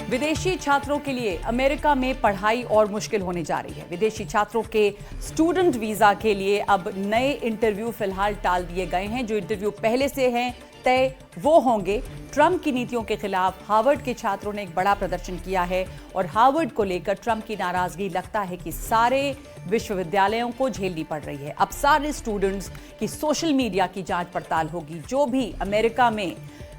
विदेशी छात्रों के लिए अमेरिका में पढ़ाई और मुश्किल होने जा रही है। विदेशी छात्रों के स्टूडेंट वीजा के लिए अब नए इंटरव्यू फिलहाल टाल दिए गए हैं। जो इंटरव्यू पहले से हैं तय वो होंगे। ट्रंप की नीतियों के खिलाफ हार्वर्ड के छात्रों ने एक बड़ा प्रदर्शन किया है और हार्वर्ड को लेकर ट्रंप की नाराजगी लगता है कि सारे विश्वविद्यालयों को झेलनी पड़ रही है। अब सारे स्टूडेंट्स की सोशल मीडिया की जांच पड़ताल होगी। जो भी अमेरिका में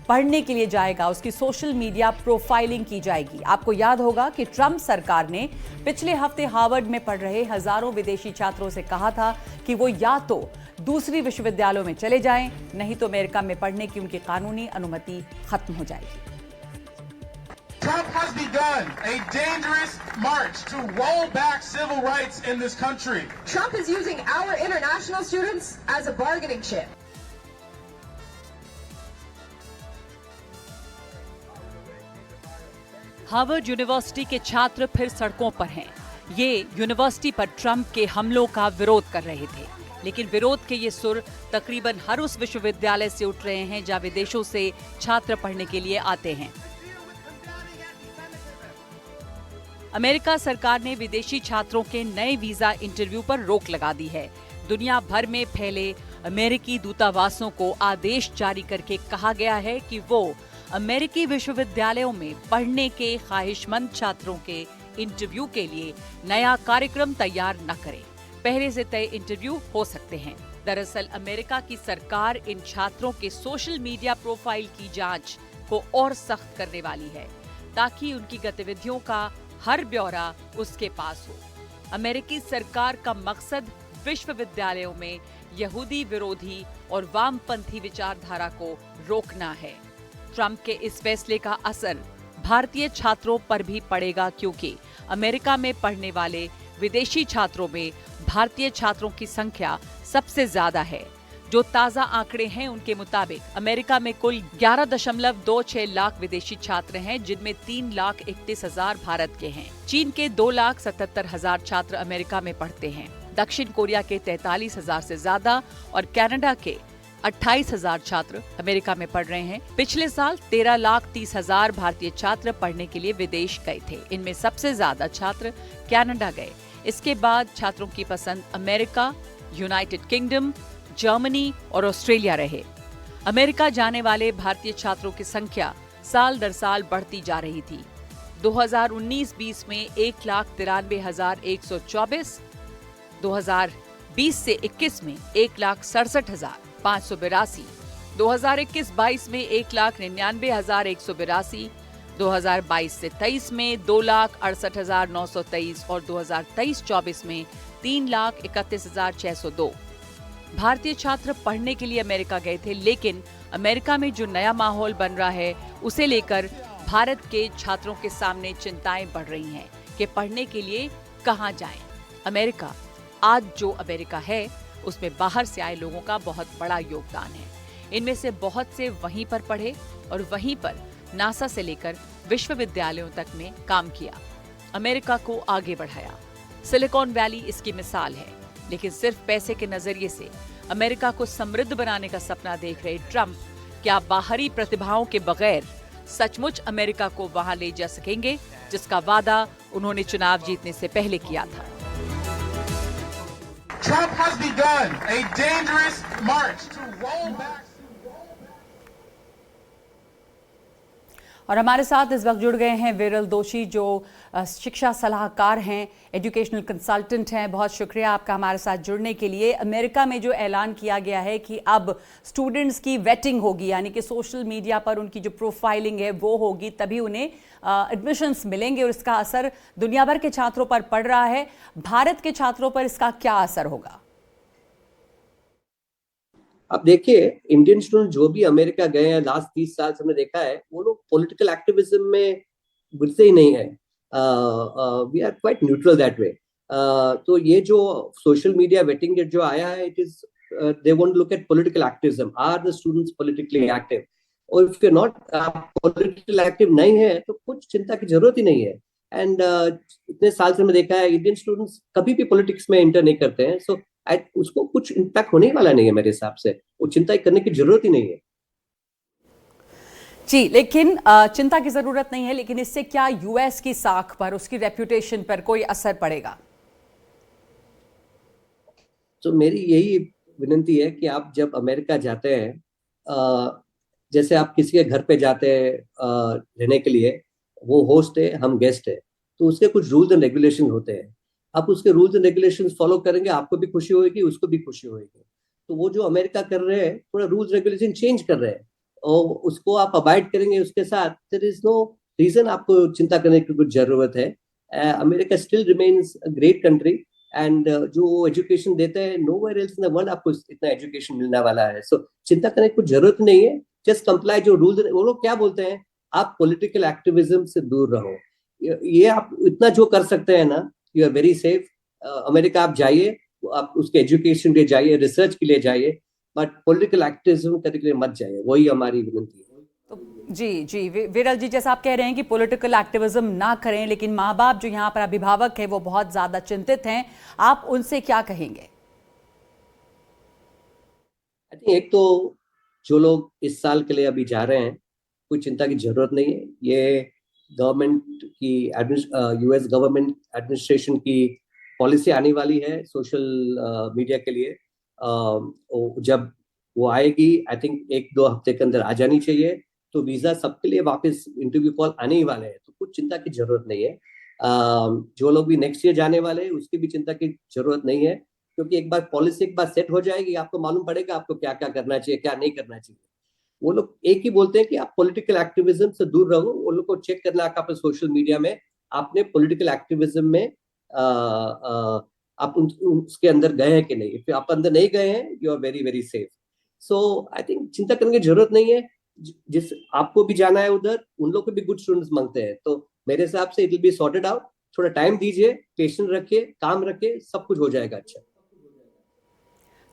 पढ़ने के लिए जाएगा उसकी सोशल मीडिया प्रोफाइलिंग की जाएगी। आपको याद होगा कि ट्रंप सरकार ने पिछले हफ्ते हार्वर्ड में पढ़ रहे हजारों विदेशी छात्रों से कहा था कि वो या तो दूसरी विश्वविद्यालयों में चले जाएं, नहीं तो अमेरिका में पढ़ने की उनकी कानूनी अनुमति खत्म हो जाएगी। Trump has begun a dangerous march to roll back civil rights in this country. Trump is using our international students as a bargaining chip. Harvard university के छात्र फिर सड़कों पर हैं। ये यूनिवर्सिटी पर ट्रंप के हमलों का विरोध कर रहे थे, लेकिन विरोध के ये सुर तकरीबन हर उस विश्वविद्यालय से उठ रहे हैं जहां विदेशों से छात्र पढ़ने के लिए आते हैं। अमेरिका सरकार ने विदेशी छात्रों के नए वीजा इंटरव्यू पर रोक लगा दी है। दुनिया भर में फैले अमेरिकी दूतावासों को आदेश जारी करके कहा गया है कि वो अमेरिकी विश्वविद्यालयों में पढ़ने के ख्वाहिशमंद छात्रों के इंटरव्यू के लिए नया कार्यक्रम तैयार न करें। पहले से तय इंटरव्यू हो सकते हैं। दरअसल अमेरिका की सरकार इन छात्रों के सोशल मीडिया प्रोफाइल की जांच को और सख्त करने वाली है, ताकि उनकी गतिविधियों का हर ब्यौरा उसके पास हो। अमेरिकी सरकार का मकसद विश्वविद्यालयों में यहूदी विरोधी और वामपंथी विचारधारा को रोकना है। ट्रंप के इस फैसले का असर भारतीय छात्रों पर भी पड़ेगा, क्योंकि अमेरिका में पढ़ने वाले विदेशी छात्रों में भारतीय छात्रों की संख्या सबसे ज्यादा है। जो ताजा आंकड़े हैं उनके मुताबिक अमेरिका में कुल 11.26 लाख विदेशी छात्र हैं, जिनमें 3,31,000 भारत के हैं। चीन के 2,77,000 छात्र अमेरिका में पढ़ते हैं। दक्षिण कोरिया के 43,000 से ज्यादा और कनाडा के 28,000 छात्र अमेरिका में पढ़ रहे हैं। पिछले साल 13,30,000 भारतीय छात्र पढ़ने के लिए विदेश गए थे। इनमें सबसे ज्यादा छात्र कनाडा गए। इसके बाद छात्रों की पसंद अमेरिका, यूनाइटेड किंगडम, जर्मनी और ऑस्ट्रेलिया रहे। अमेरिका जाने वाले भारतीय छात्रों की संख्या साल दर साल बढ़ती जा रही थी। 2019-20 में 1,93,124, 2020 से 21 में 1,67,582, 2021-22 में 1,99,182, 2022 से 23 में 2,68,923 और 2023-24 में 3,31,602 भारतीय छात्र पढ़ने के लिए अमेरिका गए थे। लेकिन अमेरिका में जो नया माहौल बन रहा है उसे लेकर भारत के छात्रों के सामने चिंताएं बढ़ रही हैं कि पढ़ने के लिए कहां जाएं। अमेरिका आज जो अमेरिका है उसमें बाहर से आए लोगों का बहुत बड़ा योगदान है। इनमें से बहुत से वहीं पर पढ़े और वहीं पर नासा से लेकर विश्वविद्यालयों तक में काम किया, अमेरिका को आगे बढ़ाया। सिलिकॉन वैली इसकी मिसाल है। लेकिन सिर्फ पैसे के नजरिए से अमेरिका को समृद्ध बनाने का सपना देख रहे ट्रंप क्या बाहरी प्रतिभाओं के बगैर सचमुच अमेरिका को वहां ले जा सकेंगे, जिसका वादा उन्होंने चुनाव जीतने से पहले किया था। Trump has begun a dangerous march to roll back. और हमारे साथ इस वक्त जुड़ गए हैं विरल दोषी, जो शिक्षा सलाहकार हैं, एजुकेशनल कंसल्टेंट हैं। बहुत शुक्रिया आपका हमारे साथ जुड़ने के लिए। अमेरिका में जो ऐलान किया गया है कि अब स्टूडेंट्स की वेटिंग होगी, यानी कि सोशल मीडिया पर उनकी जो प्रोफाइलिंग है वो होगी, तभी उन्हें एडमिशन्स मिलेंगे और इसका असर दुनिया भर के छात्रों पर पड़ रहा है। भारत के छात्रों पर इसका क्या असर होगा? अब देखिए, इंडियन स्टूडेंट जो भी अमेरिका गए हैं लास्ट 30 साल से हमने देखा है, वो लोग पॉलिटिकल एक्टिविज्म में घुसते ही नहीं है। We are quite neutral that way. तो ये जो सोशल मीडिया वेटिंग जो आया है, it is they want to look at political activism. Are the students politically active? और if you not political active नहीं है तो कुछ चिंता की जरूरत ही नहीं है। एंड इतने साल से हमने देखा है इंडियन स्टूडेंट्स कभी भी पॉलिटिक्स में एंटर नहीं करते हैं। सो उसको कुछ इम्पैक्ट होने वाला नहीं है मेरे हिसाब से। वो चिंता करने की जरूरत ही नहीं है। जी, लेकिन चिंता की जरूरत नहीं है, लेकिन इससे क्या यूएस की साख पर, उसकी रेप्यूटेशन पर कोई असर पड़ेगा? तो मेरी यही विनती है कि आप जब अमेरिका जाते हैं, जैसे आप किसी के घर पे जाते हैं रहने के लिए, वो होस्ट है, हम गेस्ट है, तो उसके कुछ रूल्स एंड रेगुलेशन होते हैं। आप उसके रूल्स एंड रेगुलेशन फॉलो करेंगे, आपको भी खुशी होगी, उसको भी खुशी होगी। तो वो जो अमेरिका कर रहे हैं, थोड़ा रूल्स रेगुलेशन चेंज कर रहे हैं, और उसको आप अबाइड करेंगे उसके साथ, देयर इज नो रीजन आपको चिंता करने की कुछ जरूरत है। America still remains a great country, and जो एजुकेशन देते हैं, nowhere else in the world आपको इतना एजुकेशन मिलने वाला है। सो चिंता करने की कुछ जरूरत नहीं है, जस्ट कंप्लाई जो रूल्स। वो लोग क्या बोलते हैं, आप पॉलिटिकल एक्टिविज्म से दूर रहो। ये आप इतना जो कर सकते हैं ना, you are very safe. America आप जाइए, आप उसके एजुकेशन के लिए जाइए, रिसर्च के लिए जाइए, बट पॉलिटिकल एक्टिविज्म करने के लिए मत जाइए। वही हमारी विनती है। तो जी विरल जी, जैसा आप कह रहे हैं कि पॉलिटिकल एक्टिविज्म ना करें, लेकिन माँ बाप जो यहाँ पर अभिभावक है वो बहुत ज्यादा चिंतित हैं, आप उनसे क्या कहेंगे? आई थिंक एक तो जो लोग इस साल के लिए अभी जा रहे हैं, कोई चिंता की जरूरत नहीं है। ये गवर्नमेंट की यूएस गवर्नमेंट एडमिनिस्ट्रेशन की पॉलिसी आने वाली है सोशल मीडिया के लिए। जब वो आएगी, आई थिंक 1-2 हफ्ते के अंदर आ जानी चाहिए। तो वीजा सबके लिए वापस इंटरव्यू कॉल आने ही वाले हैं, तो कुछ चिंता की जरूरत नहीं है। जो लोग भी नेक्स्ट ईयर जाने वाले हैं, उसकी भी चिंता की जरूरत नहीं है, क्योंकि एक बार पॉलिसी एक बार सेट हो जाएगी, आपको मालूम पड़ेगा आपको क्या क्या करना चाहिए, क्या नहीं करना चाहिए। वो लोग एक ही बोलते हैं कि आप पॉलिटिकल एक्टिविज्म से दूर रहो। वो लोग को चेक करना है आप सोशल मीडिया में, आपने पॉलिटिकल एक्टिविज्म में आप उसके अंदर गए हैं कि नहीं। फिर आप अंदर नहीं गए हैं, you are very very safe. So I think चिंता करने की जरूरत नहीं है। जिस आपको भी जाना है उधर, उन लोग को भी गुड स्टूडेंट्स मांगते हैं, तो मेरे हिसाब से it will be sorted out. थोड़ा टाइम दीजिए, पेशेंस रखिए, काम रखिए, सब कुछ हो जाएगा अच्छा।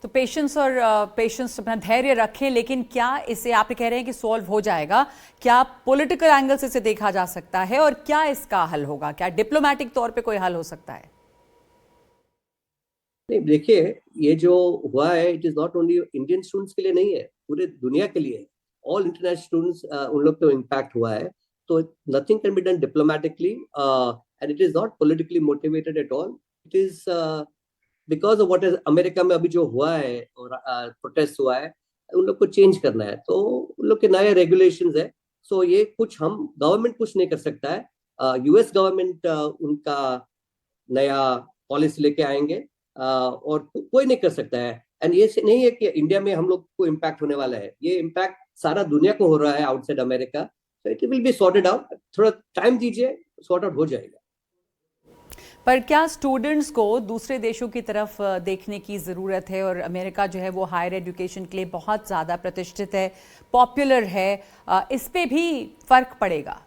तो पेशेंस अपना धैर्य रखें, लेकिन क्या इसे आप कह रहे हैं कि सॉल्व हो जाएगा? क्या पॉलिटिकल एंगल से इसे देखा जा सकता है, और क्या इसका हल होगा? क्या डिप्लोमेटिक तौर पे कोई हल हो सकता है? नहीं, देखिए, ये जो हुआ है, it is not only Indian students के लिए नहीं है, पूरे दुनिया के लिए। ऑल इंटरनेशनल स्टूडेंट्स, उन लोग को इम्पैक्ट हुआ है। तो nothing can be done diplomatically, and it is not politically motivated at all. It is because of what is America में अभी जो हुआ है और प्रोटेस्ट हुआ है, उन लोग को चेंज करना है, तो उन लोग के नए रेगुलेशंस है। सो ये कुछ हम गवर्नमेंट कुछ नहीं कर सकता है। यूएस गवर्नमेंट उनका नया पॉलिसी लेके आएंगे, और कोई नहीं कर सकता है। एंड ये नहीं है कि इंडिया में हम लोग को इम्पैक्ट होने वाला है, ये इम्पैक्ट सारा दुनिया को हो रहा है outside America. So it will be sorted out. थोड़ा टाइम दीजिए, सॉर्ट आउट हो जाएगा। पर क्या स्टूडेंट्स को दूसरे देशों की तरफ देखने की ज़रूरत है? और अमेरिका जो है वो हायर एजुकेशन के लिए बहुत ज़्यादा प्रतिष्ठित है, पॉपुलर है, इस पे भी फर्क पड़ेगा?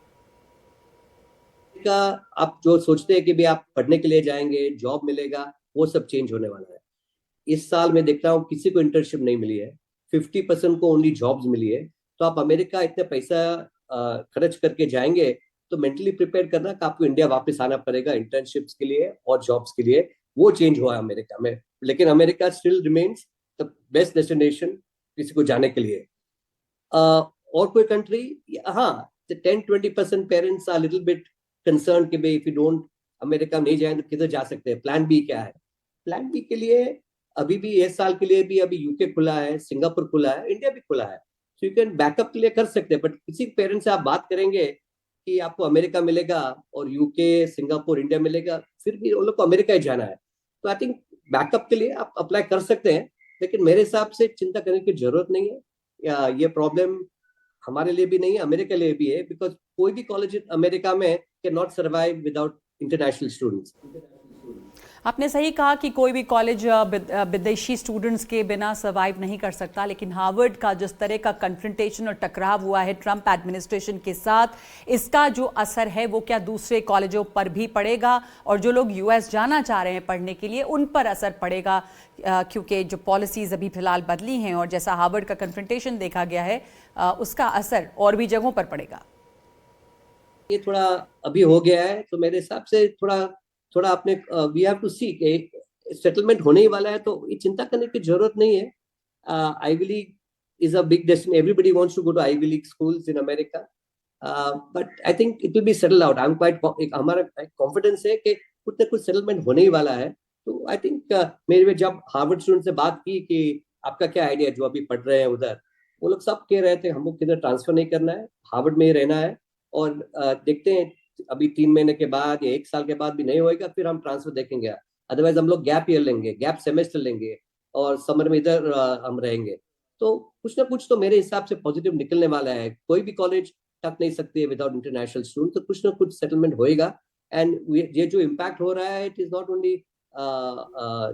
आप जो सोचते हैं कि भी आप पढ़ने के लिए जाएंगे, जॉब मिलेगा, वो सब चेंज होने वाला है। इस साल मैं देख रहा हूँ किसी को इंटर्नशिप नहीं मिली है, 50% को ओनली जॉब्स मिली है। तो आप अमेरिका इतना पैसा खर्च करके जाएंगे, तो मेंटली प्रिपेयर करना कि आपको इंडिया वापस आना पड़ेगा इंटर्नशिप्स के लिए और जॉब्स के लिए। वो चेंज हुआ है अमेरिका में, लेकिन America still remains the best destination किसी को जाने के लिए। और कोई कंट्री, हाँ, 10-20% parents are little bit concern कि भाई इफ यू डोंट अमेरिका नहीं जाए तो किधर जा सकते हैं। प्लान बी क्या है? प्लान बी के लिए अभी भी इस साल के लिए भी अभी यूके खुला है, सिंगापुर खुला है, इंडिया भी खुला है। सो यू कैन बैकअप के लिए कर सकते हैं। बट किसी पेरेंट्स से आप बात करेंगे कि आपको अमेरिका मिलेगा और यूके, सिंगापुर, इंडिया मिलेगा, फिर भी उन लोग को अमेरिका ही जाना है। तो आई थिंक बैकअप के लिए आप अप्लाई कर सकते हैं, लेकिन मेरे हिसाब से चिंता करने की जरूरत नहीं है। ये प्रॉब्लम हमारे लिए भी नहीं है, अमेरिका के लिए भी है, बिकॉज कोई भी कॉलेज अमेरिका में can not survive without international students. आपने सही कहा कि कोई भी कॉलेज विदेशी स्टूडेंट्स के बिना सर्वाइव नहीं कर सकता, लेकिन हार्वर्ड का जिस तरह का कन्फ्रंटेशन और टकराव हुआ है ट्रंप एडमिनिस्ट्रेशन के साथ, इसका जो असर है वो क्या दूसरे कॉलेजों पर भी पड़ेगा? और जो लोग यूएस जाना चाह रहे हैं पढ़ने के लिए, उन पर असर पड़ेगा, क्योंकि जो पॉलिसीज़ अभी फिलहाल बदली हैं और जैसा हार्वर्ड का कन्फ्रंटेशन देखा गया है, उसका असर और भी जगहों पर पड़ेगा। ये थोड़ा अभी हो गया है, तो मेरे हिसाब से थोड़ा अपने we have to see settlement होने ही वाला है, तो ये चिंता करने की जरूरत नहीं है। Ivy league is a big destination. Everybody wants to go to Ivy League schools in America. But I think it will be settled out. I'm quite हमारा confidence है कि कुछ ना कुछ settlement होने ही वाला है. तो I think मेरे जब हार्वर्ड स्टूडेंट से बात की कि आपका क्या आइडिया जो अभी पढ़ रहे हैं उधर, वो लोग सब कह रहे थे हमको किधर ट्रांसफर नहीं करना है, हार्वर्ड में ही रहना है और देखते हैं अभी 3 महीने के बाद या 1 साल के बाद भी नहीं होएगा फिर हम ट्रांसफर देखेंगे. अदरवाइज हम लोग गैप ईयर लेंगे, गैप सेमेस्टर लेंगे और समर में इधर हम रहेंगे. तो कुछ ना कुछ तो मेरे हिसाब से पॉजिटिव निकलने वाला है. कोई भी कॉलेज टक नहीं सकती है विदाउट इंटरनेशनल स्टूडेंट. तो कुछ ना कुछ सेटलमेंट होएगा. एंड ये जो इम्पैक्ट हो रहा है it is not only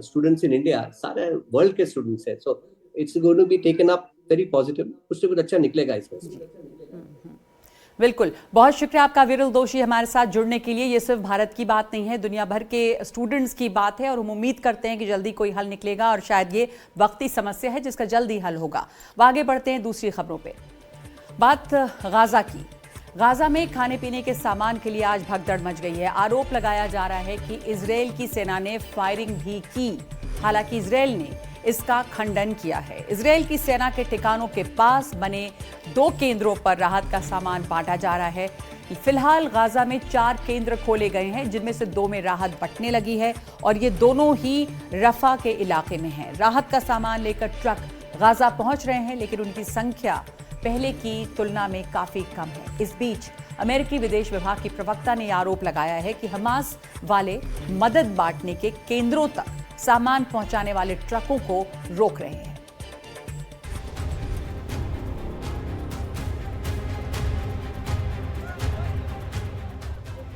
students in India, सारे वर्ल्ड के स्टूडेंट्स है. So it's going to be taken up very positive. कुछ ना कुछ अच्छा निकलेगा इसमें. बिल्कुल, बहुत शुक्रिया आपका विरल दोषी हमारे साथ जुड़ने के लिए. ये सिर्फ भारत की बात नहीं है, दुनिया भर के स्टूडेंट्स की बात है और हम उम्मीद करते हैं कि जल्दी कोई हल निकलेगा और शायद ये वक्ती समस्या है जिसका जल्दी हल होगा. आगे बढ़ते हैं दूसरी खबरों पे. बात गाजा की. गाजा में खाने पीने के सामान के लिए आज भगदड़ मच गई है. आरोप लगाया जा रहा है कि इजरायल की सेना ने फायरिंग भी की. हालांकि इजरायल ने इसका खंडन किया है. इजरायल की सेना के ठिकानों के पास बने 2 केंद्रों पर राहत का सामान बांटा जा रहा है. फिलहाल गाजा में 4 केंद्र खोले गए हैं जिनमें से 2 में राहत बंटने लगी है और ये दोनों ही रफा के इलाके में हैं. राहत का सामान लेकर ट्रक गाजा पहुंच रहे हैं लेकिन उनकी संख्या पहले की तुलना में काफी कम है. इस बीच अमेरिकी विदेश विभाग की प्रवक्ता ने आरोप लगाया है कि हमास वाले मदद बांटने के केंद्रों तक सामान पहुंचाने वाले ट्रकों को रोक रहे हैं.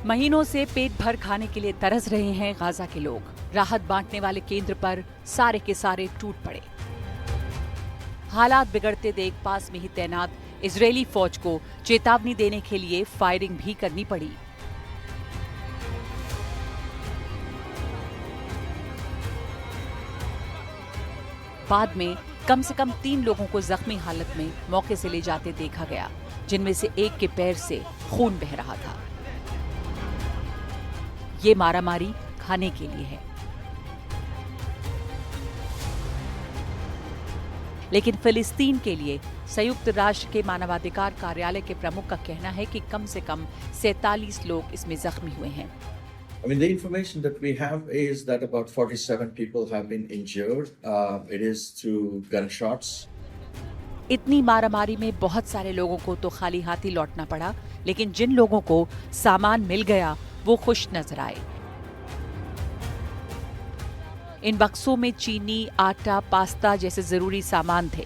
महीनों से पेट भर खाने के लिए तरस रहे हैं गाजा के लोग. राहत बांटने वाले केंद्र पर सारे के सारे टूट पड़े. हालात बिगड़ते देख पास में ही तैनात इजरायली फौज को चेतावनी देने के लिए फायरिंग भी करनी पड़ी. बाद में कम से कम 3 लोगों को जख्मी हालत में मौके से ले जाते देखा गया, जिनमें से एक के पैर से खून बह रहा था. ये मारामारी खाने के लिए है. लेकिन फिलिस्तीन के लिए संयुक्त राष्ट्र के मानवाधिकार कार्यालय के प्रमुख का कहना है कि कम से कम 47 लोग इसमें जख्मी हुए हैं. I mean, the information that we have is that about 47 people have been injured. It is through gunshots. इतनी मारामारी में बहुत सारे लोगों को तो खाली हाथ ही लौटना पड़ा, लेकिन जिन लोगों को सामान मिल गया वो खुश नजर आए. इन बक्सों में चीनी, आटा, पास्ता जैसे जरूरी सामान थे.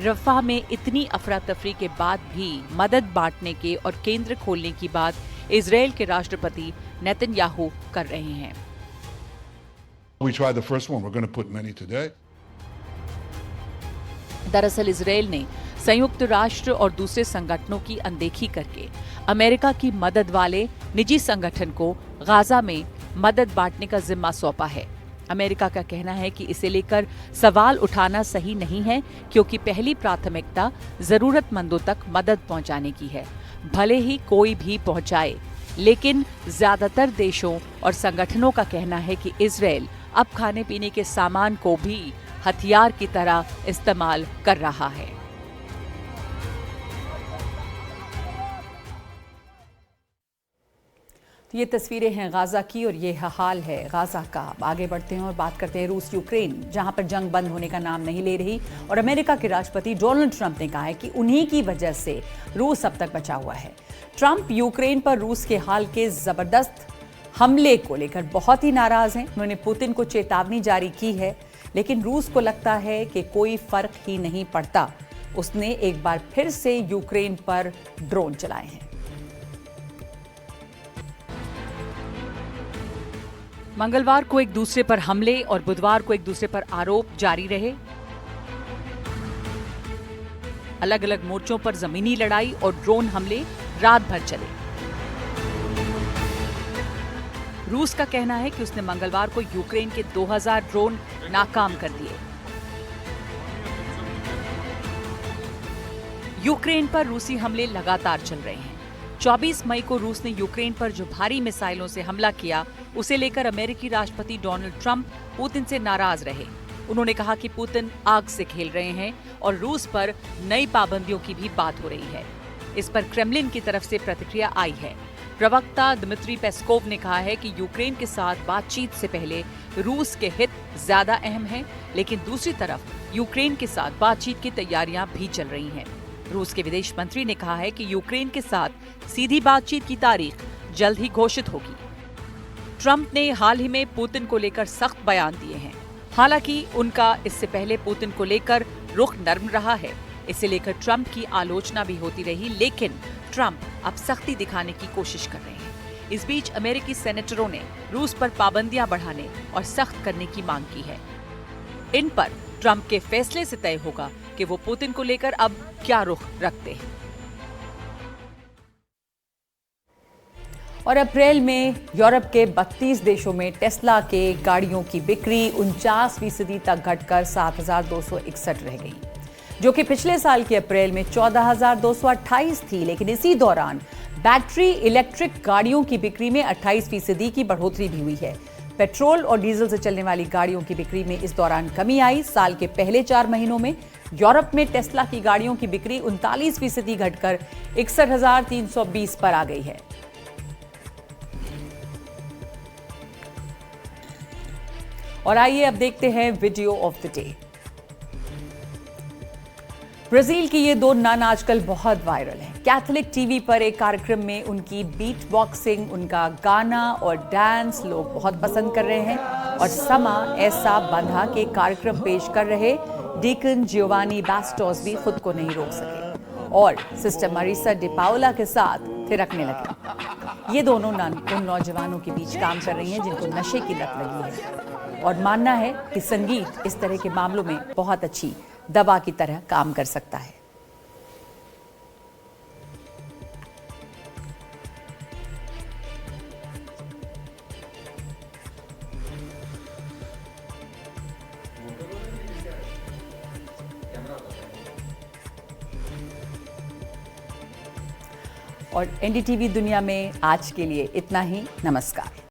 रफा में इतनी अफरा तफरी के बाद भी मदद बांटने के और केंद्र खोलने की बात इजरायल के राष्ट्रपति नेतन्याहू कर रहे हैं. We tried the first one. We're going to put many today. दरअसल इजरायल ने संयुक्त राष्ट्र और दूसरे संगठनों की अनदेखी करके अमेरिका की मदद वाले निजी संगठन को गाजा में मदद बांटने का जिम्मा सौंपा है. अमेरिका का कहना है कि इसे लेकर सवाल उठाना सही नहीं है क्योंकि पहली प्राथमिकता जरूरतमंदों तक मदद पहुंचाने की है, भले ही कोई भी पहुंचाए. लेकिन ज्यादातर देशों और संगठनों का कहना है कि इजरायल अब खाने पीने के सामान को भी हथियार की तरह इस्तेमाल कर रहा है. ये तस्वीरें हैं गाजा की और ये हाल है गाजा का. आगे बढ़ते हैं और बात करते हैं रूस यूक्रेन, जहां पर जंग बंद होने का नाम नहीं ले रही और अमेरिका के राष्ट्रपति डोनाल्ड ट्रंप ने कहा है कि उन्हीं की वजह से रूस अब तक बचा हुआ है. ट्रंप यूक्रेन पर रूस के हाल के जबरदस्त हमले को लेकर बहुत ही नाराज हैं. उन्होंने पुतिन को चेतावनी जारी की है, लेकिन रूस को लगता है कि कोई फर्क ही नहीं पड़ता. उसने एक बार फिर से यूक्रेन पर ड्रोन चलाए हैं. मंगलवार को एक दूसरे पर हमले और बुधवार को एक दूसरे पर आरोप जारी रहे. अलग अलग मोर्चों पर जमीनी लड़ाई और ड्रोन हमले रात भर चले. रूस का कहना है कि उसने मंगलवार को यूक्रेन के 2000 ड्रोन नाकाम कर दिए. यूक्रेन पर रूसी हमले लगातार चल रहे हैं. 24 मई को रूस ने यूक्रेन पर जो भारी मिसाइलों से हमला किया, उसे लेकर अमेरिकी राष्ट्रपति डोनाल्ड ट्रंप पुतिन से नाराज रहे। उन्होंने कहा कि पुतिन आग से खेल रहे हैं और रूस पर नई पाबंदियों की भी बात हो रही है। इस पर क्रेमलिन की तरफ से प्रतिक्रिया आई है। प्रवक्ता दिमित्री पेस्कोव ने कहा है कि यूक्रेन के साथ बातचीत से पहले रूस के हित ज्यादा अहम हैं, लेकिन दूसरी तरफ यूक्रेन के साथ बातचीत की तैयारियां भी चल रही हैं। रूस के विदेश मंत्री ने कहा है कि यूक्रेन के साथ सीधी बातचीत की तारीख जल्द ही घोषित होगी। ट्रंप ने हाल ही में पुतिन को लेकर सख्त बयान दिए हैं। हालांकि उनका इससे पहले पुतिन को लेकर रुख नर्म रहा है। इसे लेकर ट्रंप की आलोचना भी होती रही, लेकिन ट्रंप अब सख्ती दिखाने की कोशिश कर रहे हैं। इस बीच अमेरिकी सेनेटरों ने रूस पर पाबंदियां बढ़ाने और सख्त करने की मांग की है। इन पर ट्रंप के फैसले से तय होगा कि वो पुतिन को लेकर अब क्या रुख रखते हैं। और अप्रैल में यूरोप के 32 देशों में टेस्ला के गाड़ियों की बिक्री 49% तक घटकर 7,261 रह गई, जो कि पिछले साल के अप्रैल में 14,228 थी। लेकिन इसी दौरान बैटरी इलेक्ट्रिक गाड़ियों की बिक्री में 28% की बढ़ोतरी भी हुई है। पेट्रोल और डीजल से चलने वाली गाड़ियों की बिक्री में इस दौरान कमी आई। साल के पहले 4 महीनों में यूरोप में टेस्ला की गाड़ियों की बिक्री 39% घटकर 61,320 पर आ गई है। और आइए अब देखते हैं video of the day. Brazil की ये दो नन आजकल बहुत वायरल हैं। कैथोलिक टीवी पर एक कार्यक्रम में उनकी बीट बॉक्सिंग, उनका गाना और डांस लोग बहुत पसंद कर रहे हैं। और समा ऐसा बंधा के कार्यक्रम पेश कर रहे डीकन जियोवानी बास्टोस भी खुद को नहीं रोक सके और सिस्टर मरीसा डी पाओला के साथ थिरकने लगे। ये दोनों नन उन नौजवानों के बीच काम कर रही हैं जिनको नशे की लत लगी है और मानना है कि संगीत इस तरह के मामलों में बहुत अच्छी दवा की तरह काम कर सकता है। और एनडीटीवी दुनिया में आज के लिए इतना ही। नमस्कार।